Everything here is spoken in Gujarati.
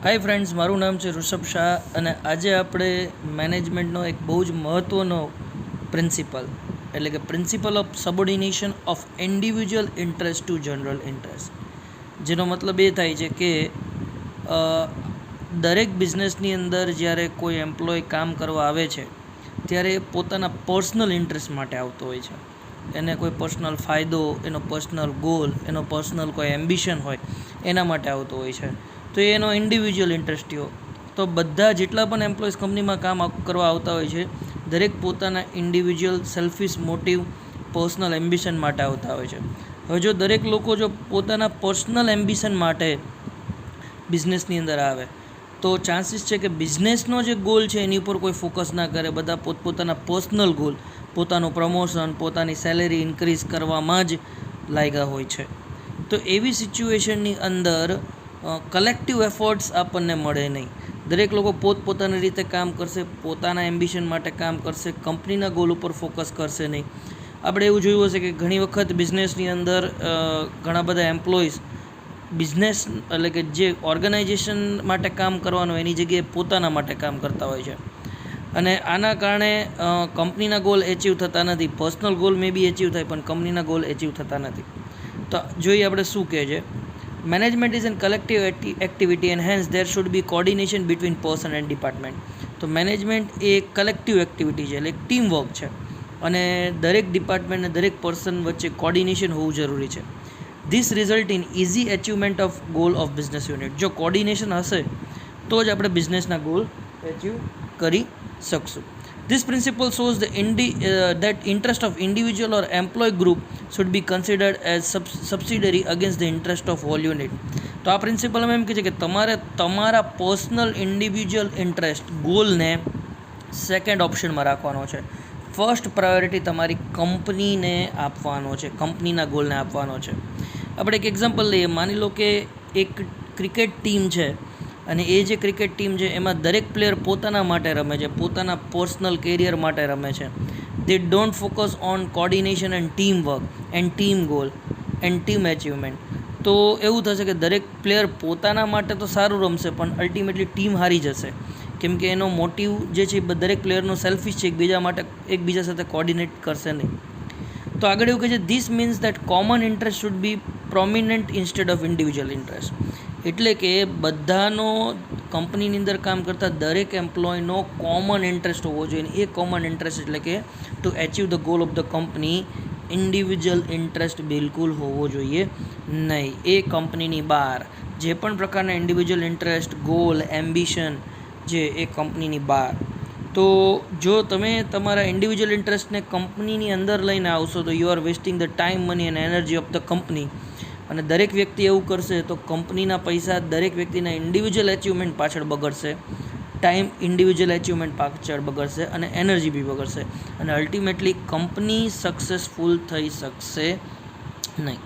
હાય ફ્રેન્ડ્સ, મારું નામ છે ઋષભ શાહ અને આજે આપણે મેનેજમેન્ટનો એક બહુ જ મહત્ત્વનો પ્રિન્સિપલ એટલે કે principle of subordination of individual interest to general interest, જેનો મતલબ એ થાય છે કે દરેક બિઝનેસની અંદર જ્યારે કોઈ એમ્પ્લોય કામ કરવા આવે છે ત્યારે પોતાના પર્સનલ ઇન્ટરેસ્ટ માટે આવતો હોય છે. એને કોઈ પર્સનલ ફાયદો, એનો પર્સનલ ગોલ, એનો પર્સનલ કોઈ એમ્બિશન હોય એના માટે આવતો હોય છે. તો એનો ઇન્ડિવિજ્યુઅલ ઇન્ટરેસ્ટ થયો. તો બધા જેટલા પણ એમ્પ્લોઈઝ કંપનીમાં કામ કરવા આવતા હોય છે દરેક પોતાના individual selfish motive, personal ambition માટે આવતા હોય છે. હવે જો દરેક લોકો જો પોતાના પર્સનલ એમ્બિશન માટે બિઝનેસની અંદર આવે તો ચાન્સીસ છે કે બિઝનેસનો જે ગોલ છે એની ઉપર કોઈ ફોકસ ના કરે. બધા પોતપોતાના પર્સનલ ગોલ, પોતાનું પ્રમોશન, પોતાની સેલેરી ઇન્ક્રીઝ કરવામાં જ લાગ્યા હોય છે. તો એવી સિચ્યુએશનની અંદર કલેક્ટિવ એફર્ટ્સ આપણને મળે નહીં. દરેક લોકો પોતપોતાની રીતે કામ કરશે, પોતાના એમ્બિશન માટે કામ કરશે, કંપનીના ગોલ ઉપર ફોકસ કરશે નહીં. આપણે એવું જોયું હશે કે ઘણી વખત બિઝનેસની અંદર ઘણા બધા એમ્પ્લોઈઝ બિઝનેસ એટલે કે જે ઓર્ગેનાઇઝેશન માટે કામ કરવાનું એની જગ્યાએ પોતાના માટે કામ કરતા હોય છે અને આના કારણે કંપનીના ગોલ એચીવ થતા નથી. પર્સનલ ગોલ મે બી એચીવ થાય પણ કંપનીના ગોલ એચીવ થતા નથી. તો જોઈએ આપણે શું કહે છે. Management is an collective activity and hence there should be coordination between person and department. તો મેનેજમેન્ટ એ કલેક્ટિવ એક્ટિવિટી છે, એટલે ટીમ વર્ક છે અને દરેક ડિપાર્ટમેન્ટ અને દરેક પર્સન વચ્ચે કોર્ડિનેશન હોવું જરૂરી છે. This result in easy achievement of goal of business unit. જો કોર્ડિનેશન હશે તો જ આપણે બિઝનેસના ગોલ એચિવ કરી શકશું. This principle shows that interest of individual or employee group should be considered as subsidiary against the interest of whole unit. તો આ પ્રિન્સિપલ એમ કહે છે કે તમારે તમારા પર્સનલ ઇન્ડિવિજ્યુઅલ ઇન્ટરેસ્ટ ગોલને સેકન્ડ ઓપ્શનમાં રાખવાનો છે. ફર્સ્ટ પ્રાયોરિટી તમારી કંપનીને આપવાનો છે, કંપનીના ગોલને આપવાનો છે. આપણે એક એક્ઝામ્પલ લઈએ. માની લો કે એક ક્રિકેટ ટીમ છે અને એ જે ક્રિકેટ ટીમ છે એમાં દરેક પ્લેયર પોતાના માટે રમે છે, પોતાના પર્સનલ કેરિયર માટે રમે છે. દે don't focus on coordination and team work and team goal and team achievement. તો એવું થશે કે દરેક પ્લેયર પોતાના માટે તો સારું રમશે પણ અલ્ટિમેટલી ટીમ હારી જશે, કેમ કે એનો મોટિવ જે છે દરેક પ્લેયરનો સેલ્ફિશ છે, એકબીજા સાથે કોર્ડિનેટ કરશે નહીં. તો આગળ એવું કહે છે this means that common interest should be prominent instead of individual interest. એટલે કે બધાનો કંપનીની અંદર કામ કરતા દરેક એમ્પ્લોયનો કોમન ઇન્ટરેસ્ટ હોવો જોઈએ. એ કોમન ઇન્ટરેસ્ટ એટલે કે to achieve the goal of the company, individual interest બિલકુલ હોવો જોઈએ નહીં. એ કંપનીની બહાર જે પણ પ્રકારના ઇન્ડિવિજ્યુઅલ ઇન્ટરેસ્ટ, ગોલ, એમ્બિશન જે એ કંપનીની બહાર. તો જો તમે તમારા ઇન્ડિવિજ્યુઅલ ઇન્ટરેસ્ટને કંપનીની અંદર લઈને આવશો તો you are wasting the time, money and energy of the company. અને દરેક વ્યક્તિ એવું કરશે તો કંપનીના પૈસા દરેક વ્યક્તિના ઇન્ડિવિજ્યુઅલ એચિવમેન્ટ પાછળ બગડશે, ટાઈમ ઇન્ડિવિજ્યુઅલ એચિવમેન્ટ પાછળ બગડશે અને એનર્જી બી બગડશે અને અલ્ટિમેટલી કંપની સક્સેસફુલ થઈ શકશે નહીં.